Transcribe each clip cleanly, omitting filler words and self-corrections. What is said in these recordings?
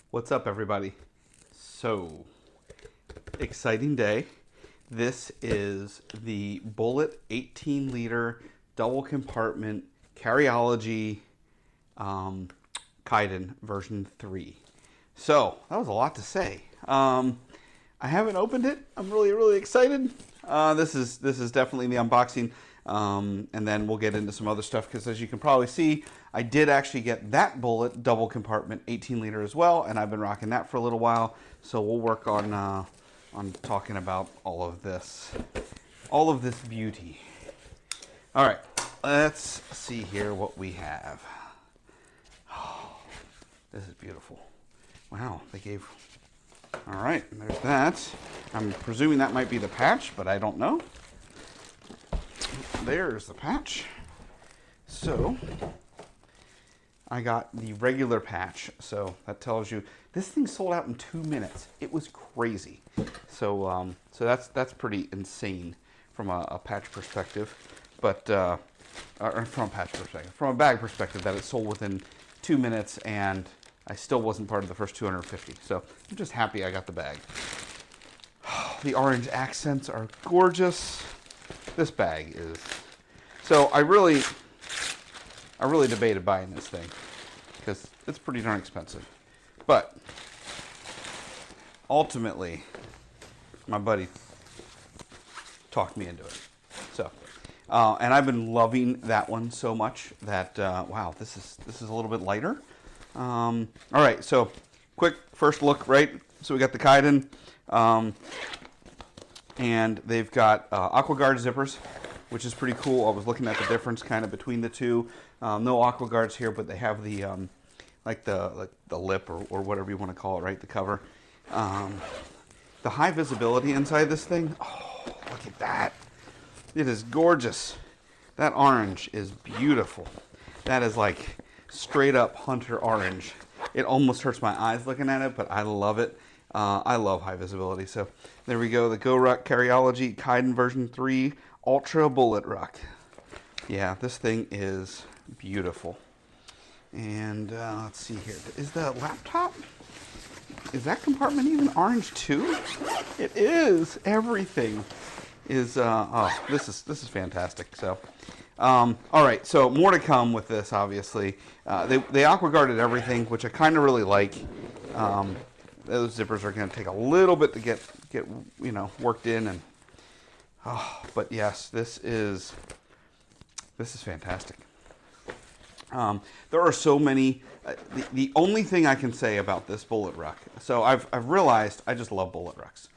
What's up, everybody? So, exciting day. This is the Bullet 18-liter double compartment Carryology Kaidan version 3. So, that was a lot to say. I haven't opened it. I'm really excited. This is definitely the unboxing, and then we'll get into some other stuff, because as you can probably see, I did actually get that Bullet double compartment 18-liter as well, and I've been rocking that for a little while. So we'll work on talking about all of this beauty. All right, let's see here what we have. Oh, this is beautiful. Wow, they gave. All right, there's that. I'm presuming that might be the patch, but I don't know. There's the patch. So I got the regular patch, so that tells you this thing sold out in 2 minutes. It was crazy. So that's pretty insane from a patch perspective, but from a bag perspective, that it sold within 2 minutes, and I still wasn't part of the first 250. So I'm just happy I got the bag. The orange accents are gorgeous. This bag is. So I really debated buying this thing because it's pretty darn expensive. But ultimately, my buddy talked me into it. So, and I've been loving that one so much that wow, this is a little bit lighter. All right, so quick first look, right? So we got the Kaidan, and they've got AquaGuard zippers, which is pretty cool. I was looking at the difference kind of between the two. No AquaGuards here, but they have the like the lip or whatever you want to call it, right? The cover. The high visibility inside this thing. Oh, look at that! It is gorgeous. That orange is beautiful. That is like straight up hunter orange. It almost hurts my eyes looking at it, but I love it. I love high visibility. So there we go. The Go Ruck Carryology Kaidan version 3 Ultra Bullet Ruck. Yeah, this thing is beautiful. And let's see here. Is the laptop, is that compartment even orange too? It is. Everything is. Oh, this is fantastic. So, all right. So more to come with this. Obviously, they AquaGuarded everything, which I kind of really like. Those zippers are going to take a little bit to get worked in, and but yes, this is fantastic. There are so many. The only thing I can say about this Bullet Ruck, so I've realized I just love Bullet Rucks,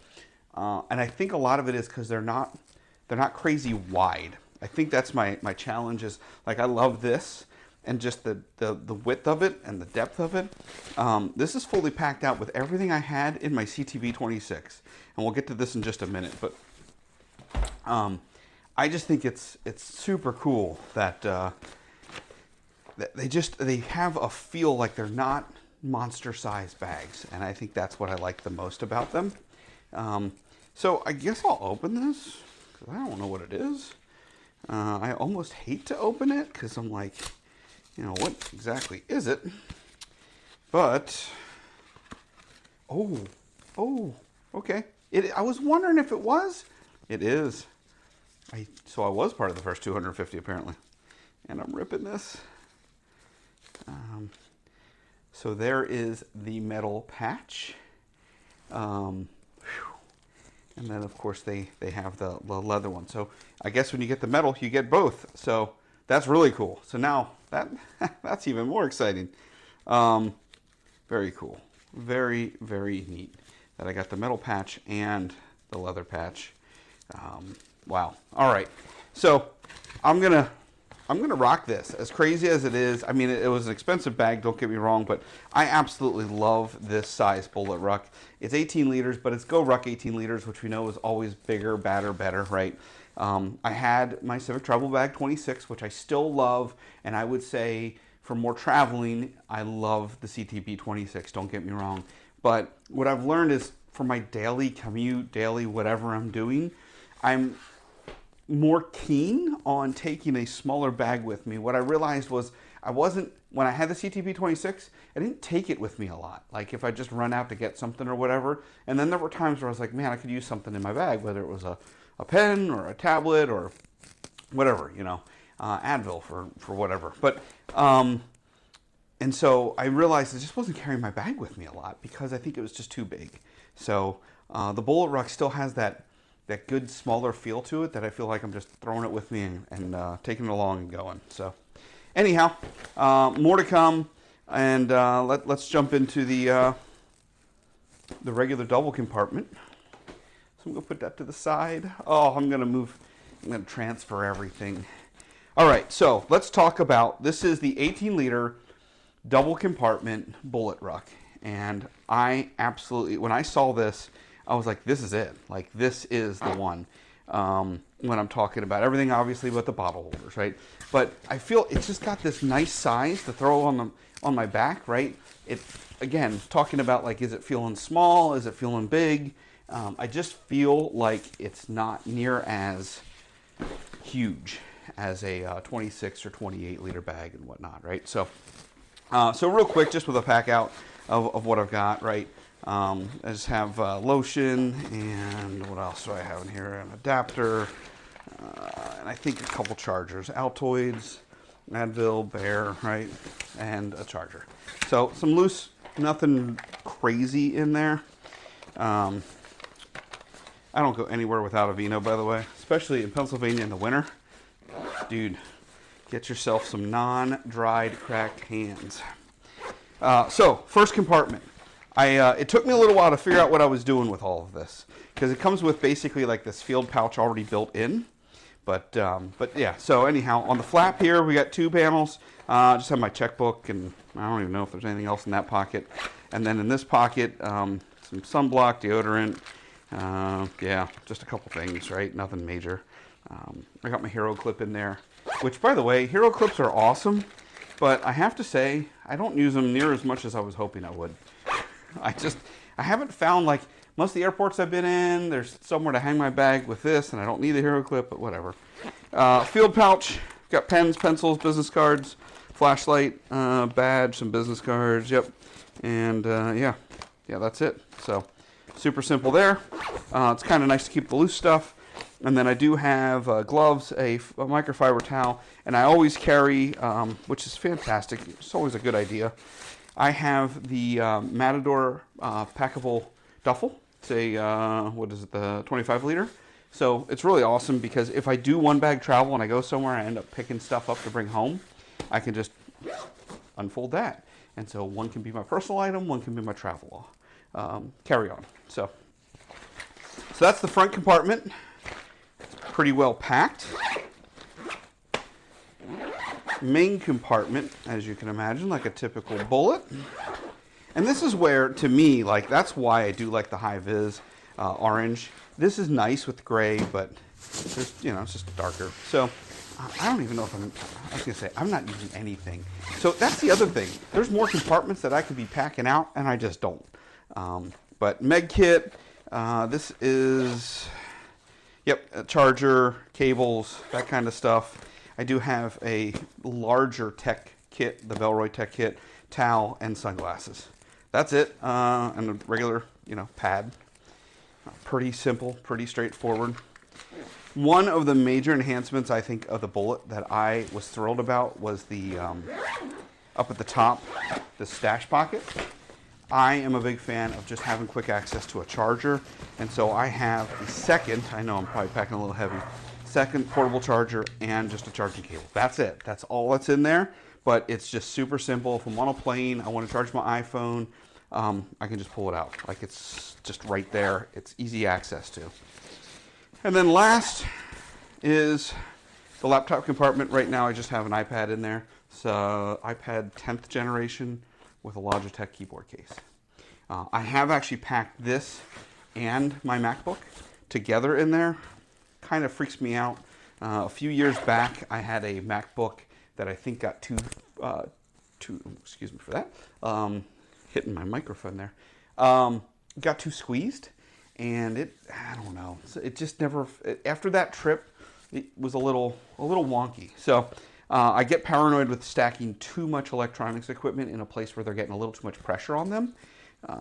and I think a lot of it is because they're not crazy wide. I think that's my challenge is, like, I love this and just the width of it and the depth of it. This is fully packed out with everything I had in my CTV 26, and we'll get to this in just a minute. But I just think it's super cool that they have a feel like they're not monster-sized bags, and I think that's what I like the most about them. So I guess I'll open this because I don't know what it is. I almost hate to open it because I'm like, what exactly is it? But oh, okay. I was wondering if it was. It is. So I was part of the first 250 apparently, and I'm ripping this. So there is the metal patch, and then of course they have the leather one. So I guess when you get the metal, you get both. So that's really cool. So now that's even more exciting. Very cool. Very neat that I got the metal patch and the leather patch. Wow. All right. So I'm gonna rock this. As crazy as it is, I mean, it was an expensive bag, don't get me wrong, but I absolutely love this size Bullet Ruck. It's 18 liters, but it's Go Ruck 18 liters, which we know is always bigger, badder, better, right? I had my Civic Travel Bag 26, which I still love, and I would say for more traveling, I love the CTB 26, don't get me wrong. But what I've learned is for my daily commute, daily whatever I'm doing, I'm more keen on taking a smaller bag with me. What I realized was when I had the CTP26, I didn't take it with me a lot. Like if I just run out to get something or whatever. And then there were times where I was like, man, I could use something in my bag, whether it was a pen or a tablet or whatever, Advil for whatever. But, and so I realized I just wasn't carrying my bag with me a lot because I think it was just too big. So the Bullet Ruck still has that good smaller feel to it that I feel like I'm just throwing it with me and taking it along and going. So anyhow, more to come, and let's jump into the regular double compartment. So I'm gonna put that to the side. Oh, I'm gonna transfer everything. All right, so let's talk about, this is the 18-liter double compartment Bullet Ruck, and I absolutely, when I saw this, I was like, this is it. Like, this is the one. When I'm talking about everything, obviously, but the bottle holders, right? But I feel it's just got this nice size to throw on my back, right? It, again, talking about like, is it feeling small? Is it feeling big? I just feel like it's not near as huge as a 26 or 28 liter bag and whatnot, right? So real quick, just with a pack out of what I've got, right? I just have lotion, and what else do I have in here? An adapter, and I think a couple chargers, Altoids, Advil, Bear, right? And a charger. So some loose, nothing crazy in there. I don't go anywhere without a Vino, by the way, especially in Pennsylvania in the winter. Dude, get yourself some non-dried cracked hands. So, first compartment. It took me a little while to figure out what I was doing with all of this, because it comes with basically like this field pouch already built in. But yeah, so anyhow, on the flap here, we got 2 panels. Just have my checkbook, and I don't even know if there's anything else in that pocket. And then in this pocket, some sunblock, deodorant, yeah, just a couple things, right? Nothing major. I got my Hero Clip in there, which, by the way, Hero Clips are awesome, but I have to say, I don't use them near as much as I was hoping I would. I haven't found, like, most of the airports I've been in, there's somewhere to hang my bag with this, and I don't need the Hero Clip, but whatever. Field pouch, got pens, pencils, business cards, flashlight, badge, some business cards, yep. And yeah, that's it. So super simple there. It's kind of nice to keep the loose stuff. And then I do have gloves, a microfiber towel, and I always carry, which is fantastic, it's always a good idea, I have the Matador packable duffel. It's a, what is it, the 25 liter. So it's really awesome because if I do one bag travel and I go somewhere and I end up picking stuff up to bring home, I can just unfold that. And so one can be my personal item, one can be my travel carry-on. So that's the front compartment. It's pretty well packed. Main compartment, as you can imagine, like a typical Bullet. And this is where, to me, like, that's why I do like the high vis orange. This is nice with gray, but there's, it's just darker. So I don't even know if I was gonna say, I'm not using anything. So that's the other thing. There's more compartments that I could be packing out, and I just don't. But Meg kit, this is, a charger, cables, that kind of stuff. I do have a larger tech kit, the Velroy tech kit, towel, and sunglasses. That's it, and a regular, pad. Pretty simple, pretty straightforward. One of the major enhancements, I think, of the Bullet that I was thrilled about was the, up at the top, the stash pocket. I am a big fan of just having quick access to a charger, and so I have the second, I know I'm probably packing a little heavy, second portable charger and just a charging cable. That's it. That's all that's in there, but it's just super simple. If I'm on a plane, I want to charge my iPhone, I can just pull it out. Like, it's just right there. It's easy access to. And then last is the laptop compartment. Right now I just have an iPad in there. It's iPad 10th generation with a Logitech keyboard case. I have actually packed this and my MacBook together in there. Kind of freaks me out. A few years back, I had a MacBook that I think got excuse me for that, hitting my microphone there, got too squeezed, and I don't know, it just never, after that trip, it was a little wonky. So I get paranoid with stacking too much electronics equipment in a place where they're getting a little too much pressure on them.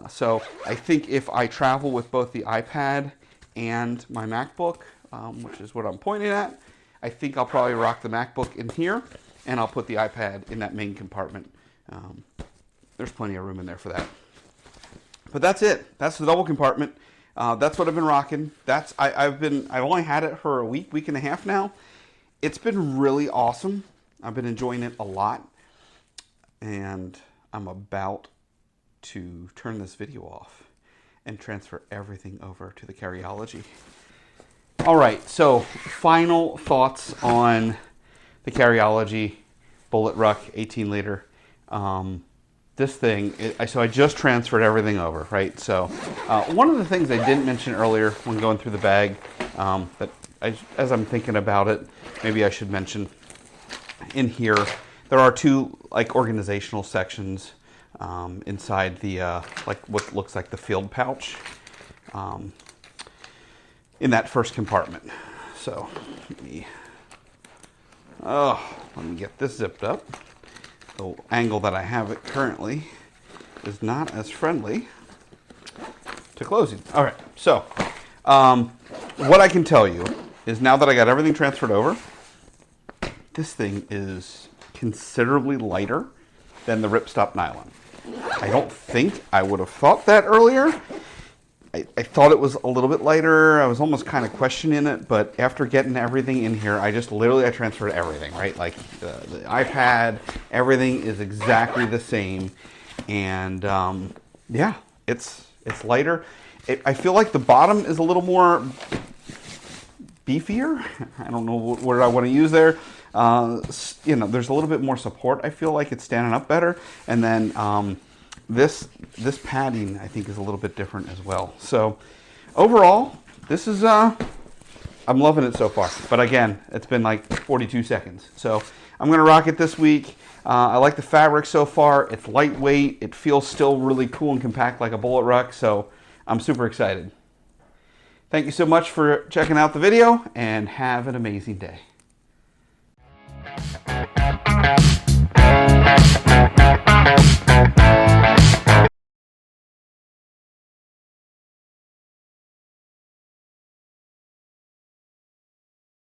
So I think if I travel with both the iPad and my MacBook, which is what I'm pointing at, I think I'll probably rock the MacBook in here, and I'll put the iPad in that main compartment. There's plenty of room in there for that. But that's it. That's the double compartment. That's what I've been rocking. I've only had it for a week and a half now. It's been really awesome. I've been enjoying it a lot, and I'm about to turn this video off and transfer everything over to the Carryology. All right, so final thoughts on the Carryology Bullet Ruck 18 liter. This thing, so I just transferred everything over, right? So one of the things I didn't mention earlier when going through the bag, but as I'm thinking about it, maybe I should mention in here, there are two like organizational sections inside the, like what looks like the field pouch in that first compartment. So let me get this zipped up. The angle that I have it currently is not as friendly to closing. All right, so what I can tell you is now that I got everything transferred over, this thing is considerably lighter than the Ripstop Nylon. I don't think I would have thought that earlier. I thought it was a little bit lighter. I was almost kind of questioning it, but after getting everything in here, I transferred everything, right? Like the iPad, everything is exactly the same. And yeah, it's lighter. I feel like the bottom is a little more beefier. I don't know what word I want to use there. You know, there's a little bit more support. I feel like it's standing up better. And then this padding, I think, is a little bit different as well. So overall, this is, I'm loving it so far. But again, it's been like 42 seconds. So I'm going to rock it this week. I like the fabric so far. It's lightweight. It feels still really cool and compact like a Bullet Ruck. So I'm super excited. Thank you so much for checking out the video, and have an amazing day.